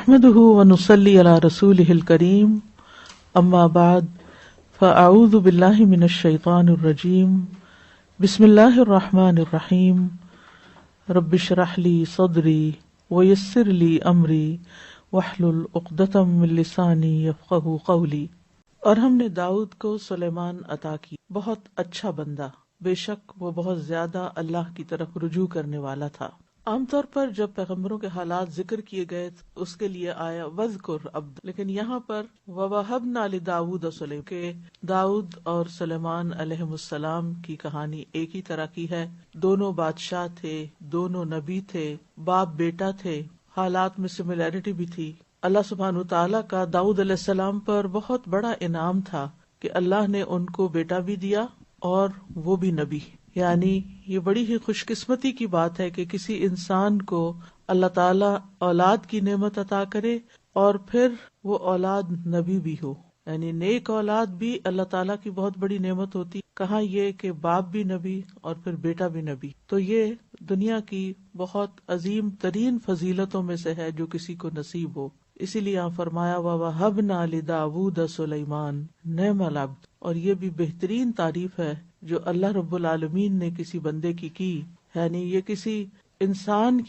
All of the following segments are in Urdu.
نحمده ونصلي على رسوله الكريم اما بعد فاعوذ بالله من الشيطان الرجيم بسم الله الرحمن الرحيم رب اشرح لي صدري ويسر لي امري واحلل عقدة من لساني يفقهوا قولي۔ اور ہم نے داؤد کو سلیمان عطا کی، بہت اچھا بندہ، بے شک وہ بہت زیادہ اللہ کی طرف رجوع کرنے والا تھا۔ عام طور پر جب پیغمبروں کے حالات ذکر کیے گئے اس کے لیے آیا وذکر عبد، لیکن یہاں پر وَوَهَبْنَا لِدَاوُودَ سُلَيْمَانَ کہ داؤد اور سلیمان علیہ السلام کی کہانی ایک ہی طرح کی ہے۔ دونوں بادشاہ تھے، دونوں نبی تھے، باپ بیٹا تھے، حالات میں سملیرٹی بھی تھی۔ اللہ سبحانہ تعالیٰ کا داؤد علیہ السلام پر بہت بڑا انعام تھا کہ اللہ نے ان کو بیٹا بھی دیا اور وہ بھی نبی، یعنی یہ بڑی ہی خوش قسمتی کی بات ہے کہ کسی انسان کو اللہ تعالیٰ اولاد کی نعمت عطا کرے اور پھر وہ اولاد نبی بھی ہو، یعنی نیک اولاد بھی اللہ تعالیٰ کی بہت بڑی نعمت ہوتی۔ کہاں یہ کہ باپ بھی نبی اور پھر بیٹا بھی نبی، تو یہ دنیا کی بہت عظیم ترین فضیلتوں میں سے ہے جو کسی کو نصیب ہو۔ اسی لیے یہاں فرمایا وَوَهَبْنَا لِدَاوُودَ سُلَيْمَانَ نِعْمَ الْعَبْدُ، اور یہ بھی بہترین تعریف ہے جو اللہ رب العالمین نے کسی بندے کی، یعنی یہ کسی انسان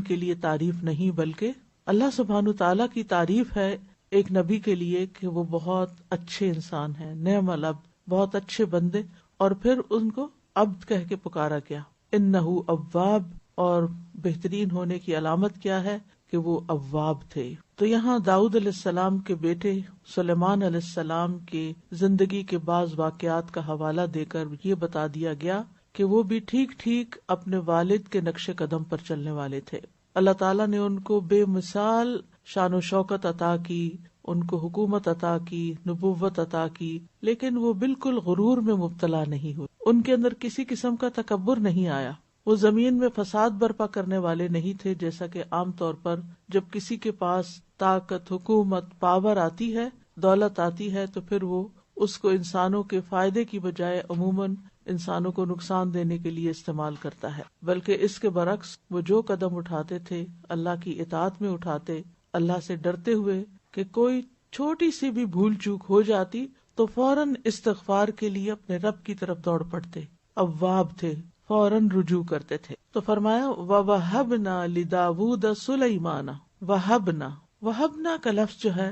کے لیے تعریف نہیں بلکہ اللہ سبحانہ تعالیٰ کی تعریف ہے ایک نبی کے لیے کہ وہ بہت اچھے انسان ہیں، نعم العبد، بہت اچھے بندے، اور پھر ان کو عبد کہہ کے پکارا گیا۔ انہ اواب، اور بہترین ہونے کی علامت کیا ہے کہ وہ اواب تھے۔ تو یہاں داؤد علیہ السلام کے بیٹے سلیمان علیہ السلام کی زندگی کے بعض واقعات کا حوالہ دے کر یہ بتا دیا گیا کہ وہ بھی ٹھیک ٹھیک اپنے والد کے نقش قدم پر چلنے والے تھے۔ اللہ تعالیٰ نے ان کو بے مثال شان و شوکت عطا کی، ان کو حکومت عطا کی، نبوت عطا کی، لیکن وہ بالکل غرور میں مبتلا نہیں ہوئے، ان کے اندر کسی قسم کا تکبر نہیں آیا، وہ زمین میں فساد برپا کرنے والے نہیں تھے، جیسا کہ عام طور پر جب کسی کے پاس طاقت، حکومت، پاور آتی ہے، دولت آتی ہے، تو پھر وہ اس کو انسانوں کے فائدے کی بجائے عموماً انسانوں کو نقصان دینے کے لیے استعمال کرتا ہے، بلکہ اس کے برعکس وہ جو قدم اٹھاتے تھے اللہ کی اطاعت میں اٹھاتے، اللہ سے ڈرتے ہوئے کہ کوئی چھوٹی سی بھی بھول چوک ہو جاتی تو فوراً استغفار کے لیے اپنے رب کی طرف دوڑ پڑتے، اواب تھے، فوراً رجوع کرتے تھے۔ تو فرمایا وَوَهَبْنَا لِدَاوُودَ سُلَيْمَانَ، وَهَبْنَا کا لفظ جو ہے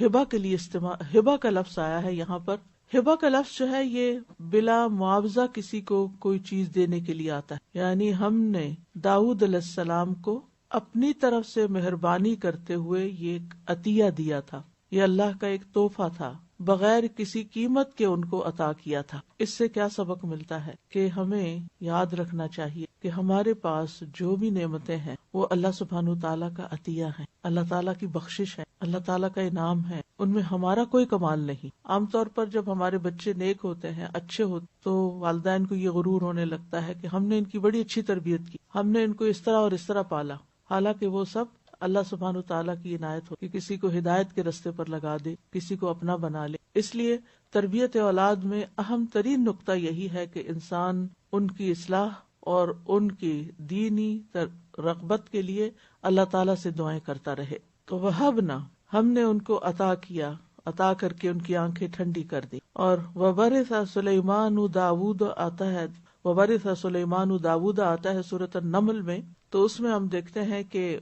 ہبہ کے لیے استعمال، ہبہ کا لفظ آیا ہے یہاں پر۔ ہبہ کا لفظ جو ہے یہ بلا معاوضہ کسی کو کوئی چیز دینے کے لیے آتا ہے، یعنی ہم نے داؤد علیہ السلام کو اپنی طرف سے مہربانی کرتے ہوئے یہ ایک عطیہ دیا تھا، یہ اللہ کا ایک تحفہ تھا، بغیر کسی قیمت کے ان کو عطا کیا تھا۔ اس سے کیا سبق ملتا ہے کہ ہمیں یاد رکھنا چاہیے کہ ہمارے پاس جو بھی نعمتیں ہیں وہ اللہ سبحانہ تعالیٰ کا عطیہ ہے، اللہ تعالیٰ کی بخشش ہے، اللہ تعالیٰ کا انعام ہے، ان میں ہمارا کوئی کمال نہیں۔ عام طور پر جب ہمارے بچے نیک ہوتے ہیں، اچھے ہوتے، تو والدین کو یہ غرور ہونے لگتا ہے کہ ہم نے ان کی بڑی اچھی تربیت کی، ہم نے ان کو اس طرح اور اس طرح پالا، حالانکہ وہ سب اللہ سبحانہ تعالیٰ کی عنایت ہو کہ کسی کو ہدایت کے رستے پر لگا دے، کسی کو اپنا بنا لے۔ اس لیے تربیت اولاد میں اہم ترین نقطہ یہی ہے کہ انسان ان کی اصلاح اور ان کی دینی رغبت کے لیے اللہ تعالیٰ سے دعائیں کرتا رہے۔ تو وَهَبْنَا، ہم نے ان کو عطا کیا، عطا کر کے ان کی آنکھیں ٹھنڈی کر دی۔ اور وَوَرِثَ سُلَيْمَانُ دَاوُودَ آتا ہے، وَوَرِثَ سُلَيْمَانُ دَاوُودَ آتا ہے سورۃ النمل میں، تو اس میں ہم دیکھتے ہیں کہ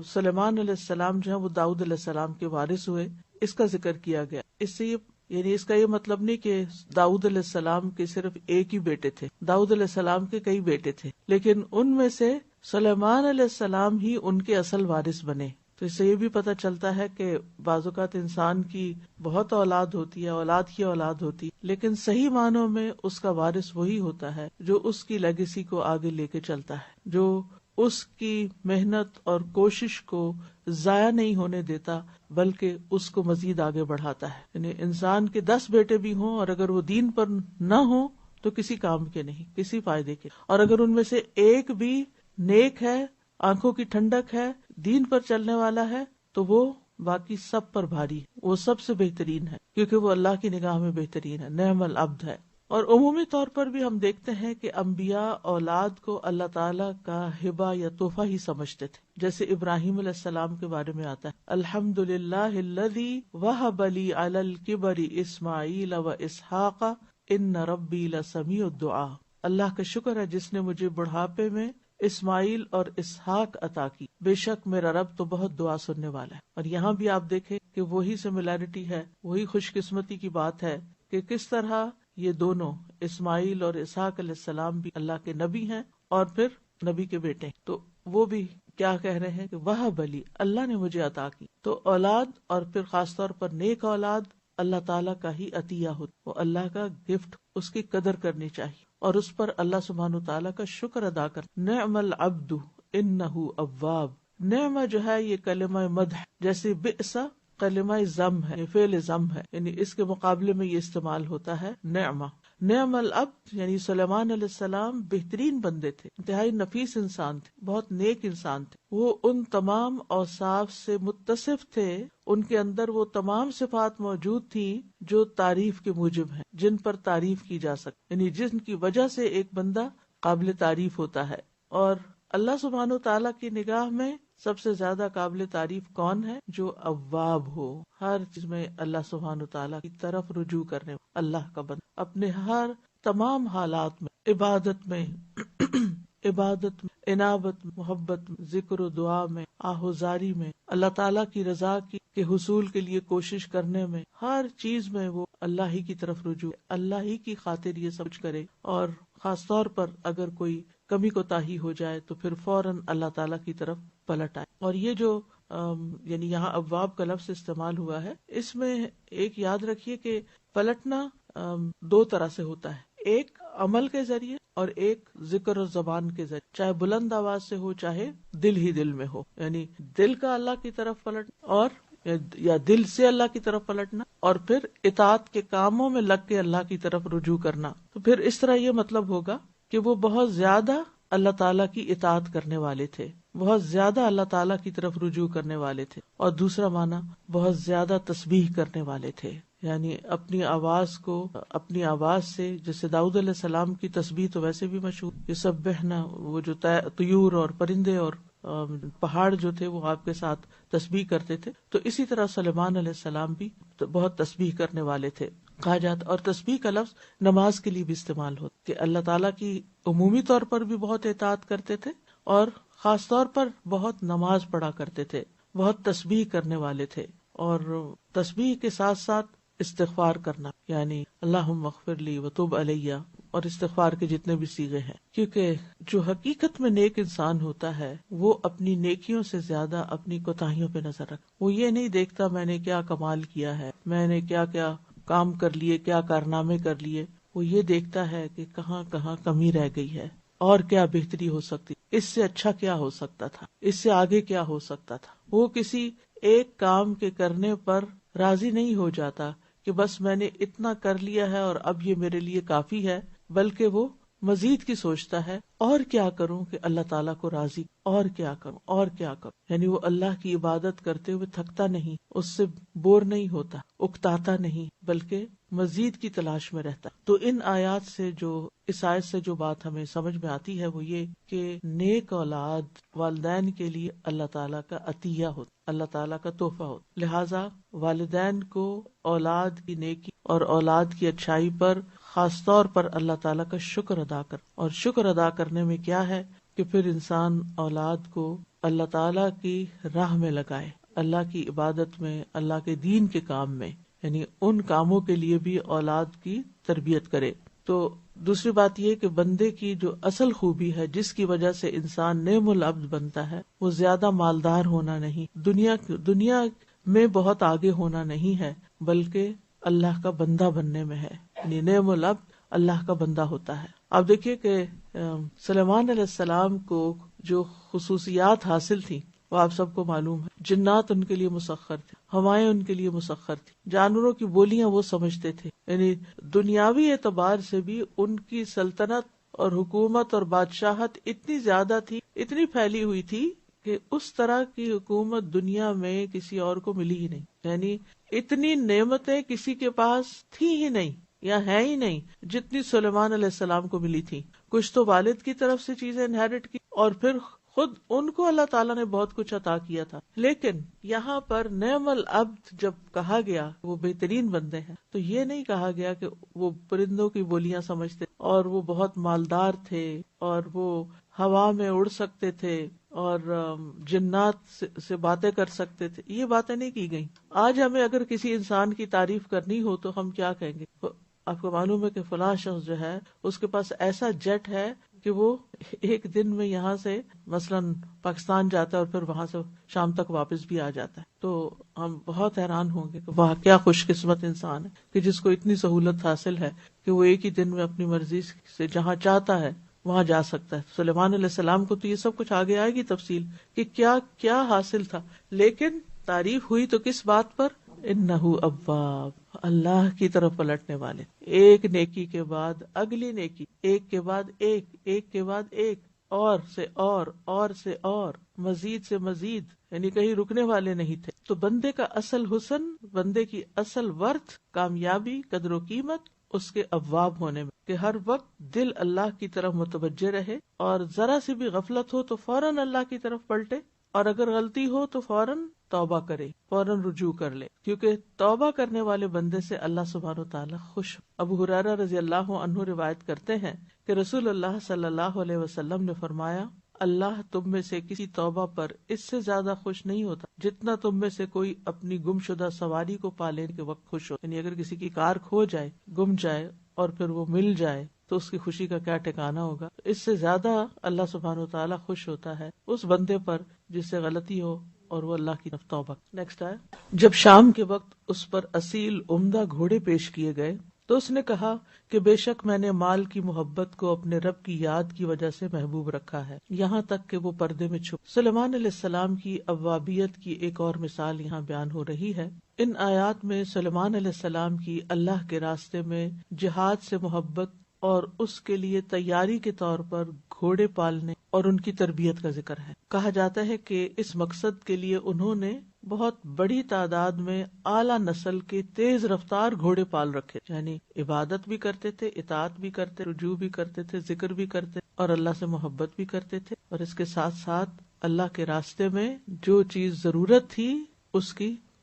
سلیمان علیہ السلام جو ہے وہ داؤد علیہ السلام کے وارث ہوئے، اس کا ذکر کیا گیا۔ اس سے یعنی اس کا یہ مطلب نہیں کہ داؤد علیہ السلام کے صرف ایک ہی بیٹے تھے، داؤد علیہ السلام کے کئی بیٹے تھے، لیکن ان میں سے سلیمان علیہ السلام ہی ان کے اصل وارث بنے۔ تو اس سے یہ بھی پتہ چلتا ہے کہ بعض اوقات انسان کی بہت اولاد ہوتی ہے، اولاد کی اولاد ہوتی، لیکن صحیح معنوں میں اس کا وارث وہی ہوتا ہے جو اس کی لیگیسی کو آگے لے کے چلتا ہے، جو اس کی محنت اور کوشش کو ضائع نہیں ہونے دیتا بلکہ اس کو مزید آگے بڑھاتا ہے۔ یعنی انسان کے 10 بیٹے بھی ہوں اور اگر وہ دین پر نہ ہوں تو کسی کام کے نہیں، کسی فائدے کے، اور اگر ان میں سے ایک بھی نیک ہے، آنکھوں کی ٹھنڈک ہے، دین پر چلنے والا ہے، تو وہ باقی سب پر بھاری ہے، وہ سب سے بہترین ہے، کیونکہ وہ اللہ کی نگاہ میں بہترین ہے، نعم العبد ہے۔ اور عمومی طور پر بھی ہم دیکھتے ہیں کہ انبیاء اولاد کو اللہ تعالیٰ کا ہبہ یا تحفہ ہی سمجھتے تھے. جیسے ابراہیم علیہ السلام کے بارے میں آتا ہے الحمدللہ الذی وہب لی علی الکبر اسماعیل و اسحاق ان ربی لسمیع الدعاء. اللہ کا شکر ہے جس نے مجھے بڑھاپے میں اسماعیل اور اسحاق عطا کی، بے شک میرا رب تو بہت دعا سننے والا ہے. اور یہاں بھی آپ دیکھیں کہ وہی سملیرٹی ہے، وہی خوش قسمتی کی بات ہے کہ کس طرح یہ دونوں اسماعیل اور اسحاق علیہ السلام بھی اللہ کے نبی ہیں اور پھر نبی کے بیٹے. تو وہ بھی کیا کہہ رہے ہیں کہ وہب لی، اللہ نے مجھے عطا کی. تو اولاد اور پھر خاص طور پر نیک اولاد اللہ تعالیٰ کا ہی عطیہ ہوتا، وہ اللہ کا گفٹ، اس کی قدر کرنی چاہیے اور اس پر اللہ سبحانہ تعالیٰ کا شکر ادا کر. نعم العبد انہ اواب. نعمہ جو ہے یہ کلمہ مدح، جیسے بئس کلمہ ضم ہے، یہ فعل ضم ہے، یعنی اس کے مقابلے میں یہ استعمال ہوتا ہے نعمہ. نعم العبد یعنی سلیمان علیہ السلام بہترین بندے تھے، انتہائی نفیس انسان تھے، بہت نیک انسان تھے. وہ ان تمام اوصاف سے متصف تھے، ان کے اندر وہ تمام صفات موجود تھی جو تعریف کے موجب ہیں، جن پر تعریف کی جا سکتی، یعنی جن کی وجہ سے ایک بندہ قابل تعریف ہوتا ہے. اور اللہ سبحانہ تعالیٰ کی نگاہ میں سب سے زیادہ قابل تعریف کون ہے؟ جو اواب ہو، ہر چیز میں اللہ سبحانہ تعالیٰ کی طرف رجوع کرنے، اللہ کا بندہ اپنے ہر تمام حالات میں، عبادت میں عبادت میں، انابت، محبت میں، ذکر و دعا میں، آہوزاری میں، اللہ تعالیٰ کی رضا کے حصول کے لیے کوشش کرنے میں، ہر چیز میں وہ اللہ ہی کی طرف رجوع، اللہ ہی کی خاطر یہ سب کرے. اور خاص طور پر اگر کوئی کمی کوتاہی ہو جائے تو پھر فوراً اللہ تعالیٰ کی طرف پلٹ آئے. اور یہ جو یعنی یہاں اواب کا لفظ استعمال ہوا ہے، اس میں ایک یاد رکھیے کہ پلٹنا دو طرح سے ہوتا ہے، ایک عمل کے ذریعے اور ایک ذکر اور زبان کے ذریعے، چاہے بلند آواز سے ہو چاہے دل ہی دل میں ہو، یعنی دل کا اللہ کی طرف پلٹنا اور یا دل سے اللہ کی طرف پلٹنا، اور پھر اطاعت کے کاموں میں لگ کے اللہ کی طرف رجوع کرنا. تو پھر اس طرح یہ مطلب ہوگا کہ وہ بہت زیادہ اللہ تعالیٰ کی اطاعت کرنے والے تھے، بہت زیادہ اللہ تعالیٰ کی طرف رجوع کرنے والے تھے. اور دوسرا معنی بہت زیادہ تسبیح کرنے والے تھے، یعنی اپنی آواز سے، جیسے داؤد علیہ السلام کی تسبیح تو ویسے بھی مشہور، یسبحنا، وہ جو طیور اور پرندے اور پہاڑ جو تھے وہ آپ کے ساتھ تسبیح کرتے تھے. تو اسی طرح سلیمان علیہ السلام بھی بہت تسبیح کرنے والے تھے کہا جاتا. اور تسبیح کا لفظ نماز کے لیے بھی استعمال ہوتا کہ اللہ تعالیٰ کی عمومی طور پر بھی بہت اطاعت کرتے تھے اور خاص طور پر بہت نماز پڑھا کرتے تھے، بہت تسبیح کرنے والے تھے. اور تسبیح کے ساتھ ساتھ استغفار کرنا، یعنی اللہم اغفر لی وتب علیہ، اور استغفار کے جتنے بھی صیغے ہیں. کیونکہ جو حقیقت میں نیک انسان ہوتا ہے وہ اپنی نیکیوں سے زیادہ اپنی کوتاہیوں پہ نظر رکھتا. وہ یہ نہیں دیکھتا میں نے کیا کمال کیا ہے، میں نے کیا کیا کام کر لیے، کیا کارنامے کر لیے. وہ یہ دیکھتا ہے کہ کہاں کہاں کمی رہ گئی ہے اور کیا بہتری ہو سکتی، اس سے اچھا کیا ہو سکتا تھا، اس سے آگے کیا ہو سکتا تھا. وہ کسی ایک کام کے کرنے پر راضی نہیں ہو جاتا کہ بس میں نے اتنا کر لیا ہے اور اب یہ میرے لیے کافی ہے، بلکہ وہ مزید کی سوچتا ہے اور کیا کروں کہ اللہ تعالیٰ کو راضی، اور کیا کروں اور کیا کروں. یعنی وہ اللہ کی عبادت کرتے ہوئے تھکتا نہیں، اس سے بور نہیں ہوتا، اکتاتا نہیں، بلکہ مزید کی تلاش میں رہتا. تو ان آیات سے اس آیت سے جو بات ہمیں سمجھ میں آتی ہے وہ یہ کہ نیک اولاد والدین کے لیے اللہ تعالیٰ کا عطیہ ہوتا، اللہ تعالیٰ کا تحفہ ہوتا. لہٰذا والدین کو اولاد کی نیکی اور اولاد کی اچھائی پر خاص طور پر اللہ تعالیٰ کا شکر ادا کر. اور شکر ادا کرنے میں کیا ہے کہ پھر انسان اولاد کو اللہ تعالیٰ کی راہ میں لگائے، اللہ کی عبادت میں، اللہ کے دین کے کام میں، یعنی ان کاموں کے لیے بھی اولاد کی تربیت کرے. تو دوسری بات یہ کہ بندے کی جو اصل خوبی ہے جس کی وجہ سے انسان نعم العبد بنتا ہے وہ زیادہ مالدار ہونا نہیں، دنیا میں بہت آگے ہونا نہیں ہے، بلکہ اللہ کا بندہ بننے میں ہے. یعنی نعم العبد اللہ کا بندہ ہوتا ہے. آپ دیکھیے کہ سلیمان علیہ السلام کو جو خصوصیات حاصل تھی وہ آپ سب کو معلوم ہے. جنات ان کے لیے مسخر تھے، ہوائیں ان کے لیے مسخر تھی، جانوروں کی بولیاں وہ سمجھتے تھے. یعنی دنیاوی اعتبار سے بھی ان کی سلطنت اور حکومت اور بادشاہت اتنی زیادہ تھی، اتنی پھیلی ہوئی تھی کہ اس طرح کی حکومت دنیا میں کسی اور کو ملی ہی نہیں. یعنی اتنی نعمتیں کسی کے پاس تھی ہی نہیں. یا ہے ہی نہیں جتنی سلیمان علیہ السلام کو ملی تھی. کچھ تو والد کی طرف سے چیزیں انہیرٹ کی اور پھر خود ان کو اللہ تعالیٰ نے بہت کچھ عطا کیا تھا. لیکن یہاں پر نعم العبد جب کہا گیا وہ بہترین بندے ہیں تو یہ نہیں کہا گیا کہ وہ پرندوں کی بولیاں سمجھتے اور وہ بہت مالدار تھے اور وہ ہوا میں اڑ سکتے تھے اور جنات سے باتیں کر سکتے تھے. یہ باتیں نہیں کی گئیں. آج ہمیں اگر کسی انسان کی تعریف کرنی ہو تو ہم کیا کہیں گے؟ آپ کو معلوم ہے کہ فلاں شخص جو ہے اس کے پاس ایسا جیٹ ہے کہ وہ ایک دن میں یہاں سے مثلاً پاکستان جاتا ہے اور پھر وہاں سے شام تک واپس بھی آ جاتا ہے. تو ہم بہت حیران ہوں گے کہ واہ کیا خوش قسمت انسان ہے کہ جس کو اتنی سہولت حاصل ہے کہ وہ ایک ہی دن میں اپنی مرضی سے جہاں چاہتا ہے وہاں جا سکتا ہے. سلیمان علیہ السلام کو تو یہ سب کچھ آگے آئے گی تفصیل کہ کیا کیا حاصل تھا. لیکن تعریف ہوئی تو کس بات پر؟ انہ اواب، اللہ کی طرف پلٹنے والے. ایک نیکی کے بعد اگلی نیکی، ایک کے بعد ایک، ایک کے بعد ایک، اور سے اور سے اور، مزید سے مزید، یعنی کہیں رکنے والے نہیں تھے. تو بندے کا اصل حسن، بندے کی اصل ورث، کامیابی، قدر و قیمت اس کے اواب ہونے میں، کہ ہر وقت دل اللہ کی طرف متوجہ رہے اور ذرا سی بھی غفلت ہو تو فوراً اللہ کی طرف پلٹے، اور اگر غلطی ہو تو فوراً توبہ کرے، فوراً رجوع کر لے، کیونکہ توبہ کرنے والے بندے سے اللہ سبحانہ و تعالیٰ خوش. ابو ہریرہ رضی اللہ عنہ روایت کرتے ہیں کہ رسول اللہ صلی اللہ علیہ وسلم نے فرمایا، اللہ تم میں سے کسی توبہ پر اس سے زیادہ خوش نہیں ہوتا جتنا تم میں سے کوئی اپنی گم شدہ سواری کو پانے کے وقت خوش ہو. یعنی اگر کسی کی کار کھو جائے، گم جائے اور پھر وہ مل جائے تو اس کی خوشی کا کیا ٹھکانہ ہوگا. اس سے زیادہ اللہ سبحانہ و تعالیٰ خوش ہوتا ہے اس بندے پر جس سے غلطی ہو اور وہ اللہ کی طرف توبہ. نیکسٹ ہے، جب شام کے وقت اس پر اصیل عمدہ گھوڑے پیش کیے گئے تو اس نے کہا کہ بے شک میں نے مال کی محبت کو اپنے رب کی یاد کی وجہ سے محبوب رکھا ہے، یہاں تک کہ وہ پردے میں چھپ. سلیمان علیہ السلام کی اوابیت کی ایک اور مثال یہاں بیان ہو رہی ہے. ان آیات میں سلیمان علیہ السلام کی اللہ کے راستے میں جہاد سے محبت اور اس کے لیے تیاری کے طور پر گھوڑے پالنے اور ان کی تربیت کا ذکر ہے. کہا جاتا ہے کہ اس مقصد کے لیے انہوں نے بہت بڑی تعداد میں اعلیٰ نسل کے تیز رفتار گھوڑے پال رکھے، یعنی عبادت بھی کرتے تھے، اطاعت بھی کرتے، رجوع بھی کرتے تھے، ذکر بھی کرتے اور اللہ سے محبت بھی کرتے تھے، اور اس کے ساتھ ساتھ اللہ کے راستے میں جو چیز ضرورت تھی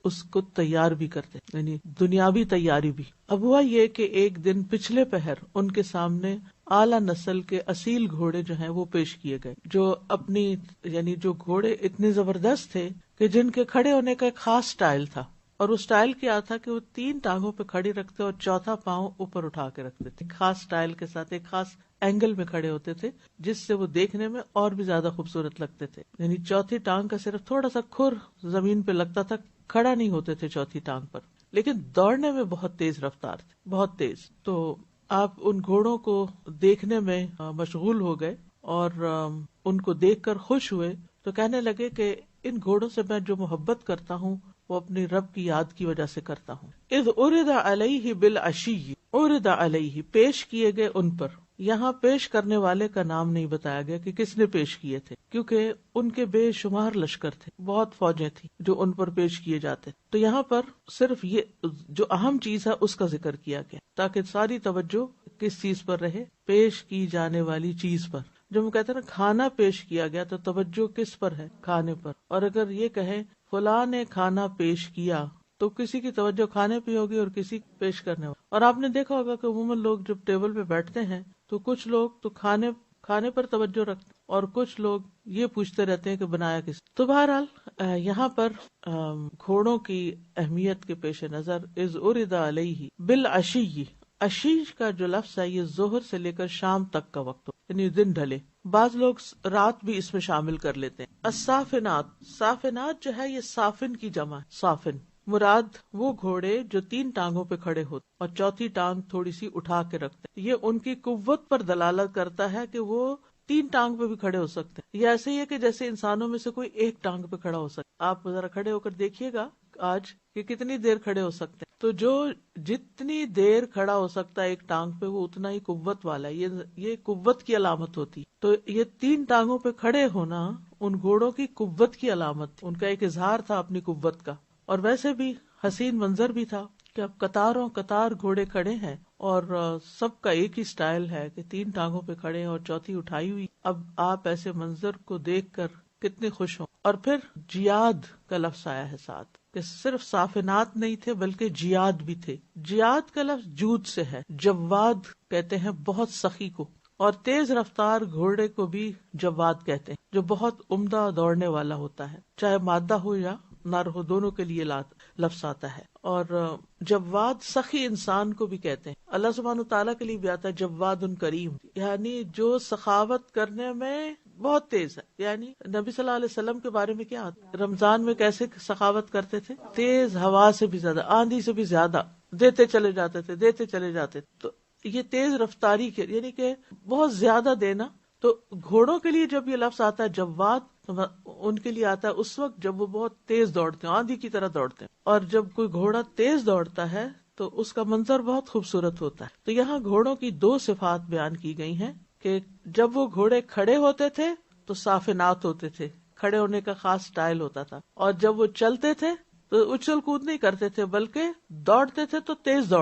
اس کو تیار بھی کرتے، یعنی دنیاوی تیاری بھی. اب ہوا یہ کہ ایک دن پچھلے پہر ان کے سامنے اعلیٰ نسل کے اصیل گھوڑے جو ہیں وہ پیش کیے گئے، جو اپنی یعنی جو گھوڑے اتنے زبردست تھے کہ جن کے کھڑے ہونے کا ایک خاص سٹائل تھا، اور وہ سٹائل کیا تھا کہ وہ 3 ٹانگوں پہ کھڑی رکھتے اور چوتھا پاؤں اوپر اٹھا کے رکھتے تھے. خاص سٹائل کے ساتھ ایک خاص اینگل میں کھڑے ہوتے تھے جس سے وہ دیکھنے میں اور بھی زیادہ خوبصورت لگتے تھے. یعنی چوتھی ٹانگ کا صرف تھوڑا سا کھر زمین پہ لگتا تھا، کھڑا نہیں ہوتے تھے چوتھی ٹانگ پر، لیکن دوڑنے میں بہت تیز رفتار تھے، بہت تیز. تو آپ ان گھوڑوں کو دیکھنے میں مشغول ہو گئے اور ان کو دیکھ کر خوش ہوئے تو کہنے لگے کہ ان گھوڑوں سے میں جو محبت کرتا ہوں وہ اپنی رب کی یاد کی وجہ سے کرتا ہوں. اذ عرض علیہ بالعشی، عرض علیہ پیش کیے گئے ان پر. یہاں پیش کرنے والے کا نام نہیں بتایا گیا کہ کس نے پیش کیے تھے، کیونکہ ان کے بے شمار لشکر تھے، بہت فوجیں تھیں جو ان پر پیش کیے جاتے. تو یہاں پر صرف یہ جو اہم چیز ہے اس کا ذکر کیا گیا تاکہ ساری توجہ کس چیز پر رہے، پیش کی جانے والی چیز پر. جو ہم کہتے ہیں نا کھانا پیش کیا گیا تو توجہ کس پر ہے؟ کھانے پر. اور اگر یہ کہیں فلاں نے کھانا پیش کیا تو کسی کی توجہ کھانے پہ ہوگی اور کسی پیش کرنے ہوگی. اور آپ نے دیکھا ہوگا کہ عموماً لوگ جب ٹیبل پہ بیٹھتے ہیں تو کچھ لوگ تو کھانے پر توجہ رکھتے اور کچھ لوگ یہ پوچھتے رہتے ہیں کہ بنایا کس. تو بہرحال یہاں پر گھوڑوں کی اہمیت کے پیش نظر اذ عرض علیہ بالعشی، عشیش کا جو لفظ ہے یہ ظہر سے لے کر شام تک کا وقت ہو، یعنی دن ڈھلے. بعض لوگ رات بھی اس میں شامل کر لیتے ہیں. الصافنات، صافنات جو ہے یہ صافن کی جمع ہے. صافن مراد وہ گھوڑے جو 3 ٹانگوں پہ کھڑے ہوتے اور چوتھی ٹانگ تھوڑی سی اٹھا کے رکھتے. یہ ان کی قوت پر دلالت کرتا ہے کہ وہ 3 ٹانگ پہ بھی کھڑے ہو سکتے ہیں. یہ ایسے ہی ہے کہ جیسے انسانوں میں سے کوئی ایک ٹانگ پہ کھڑا ہو سکتا. آپ ذرا کھڑے ہو کر دیکھیے گا آج کہ کتنی دیر کھڑے ہو سکتے ہیں. تو جو جتنی دیر کھڑا ہو سکتا ہے ایک ٹانگ پہ وہ اتنا ہی قوت والا ہے. یہ قوت کی علامت ہوتی. تو یہ 3 ٹانگوں پہ کھڑے ہونا ان گھوڑوں کی قوت کی علامت تھی، ان کا ایک اظہار تھا اپنی قوت کا. اور ویسے بھی حسین منظر بھی تھا کہ اب قطاروں قطار گھوڑے کھڑے ہیں اور سب کا ایک ہی سٹائل ہے کہ 3 ٹانگوں پہ کھڑے ہیں اور چوتھی اٹھائی ہوئی. اب آپ ایسے منظر کو دیکھ کر کتنے خوش ہوں. اور پھر جیاد کا لفظ آیا ہے ساتھ کہ صرف صافنات نہیں تھے بلکہ جیاد بھی تھے. جیاد کا لفظ جود سے ہے. جواد کہتے ہیں بہت سخی کو، اور تیز رفتار گھوڑے کو بھی جواد کہتے ہیں جو بہت عمدہ دوڑنے والا ہوتا ہے، چاہے مادہ ہو یا نر ہو، دونوں کے لیے لفظ آتا ہے. اور جواد سخی انسان کو بھی کہتے ہیں. اللہ سبحانہ تعالیٰ کے لیے بھی آتا ہے جواد کریم، یعنی جو سخاوت کرنے میں بہت تیز ہے. یعنی نبی صلی اللہ علیہ وسلم کے بارے میں کیا آتا؟ رمضان میں کیسے سخاوت کرتے تھے؟ تیز ہوا سے بھی زیادہ، آندھی سے بھی زیادہ دیتے چلے جاتے تھے، دیتے چلے جاتے تھے. تو یہ تیز رفتاری کے یعنی کہ بہت زیادہ دینا. تو گھوڑوں کے لیے جب یہ لفظ آتا ہے جواد، تو ان کے لیے آتا ہے اس وقت جب وہ بہت تیز دوڑتے ہیں، آندھی کی طرح دوڑتے ہیں. اور جب کوئی گھوڑا تیز دوڑتا ہے تو اس کا منظر بہت خوبصورت ہوتا ہے. تو یہاں گھوڑوں کی 2 صفات بیان کی گئی ہیں کہ جب وہ گھوڑے کھڑے ہوتے تھے تو صافنات ہوتے تھے، کھڑے ہونے کا خاص سٹائل ہوتا تھا، اور جب وہ چلتے تھے تو اچھل کود نہیں کرتے تھے بلکہ دوڑتے تھے تو تیز دوڑ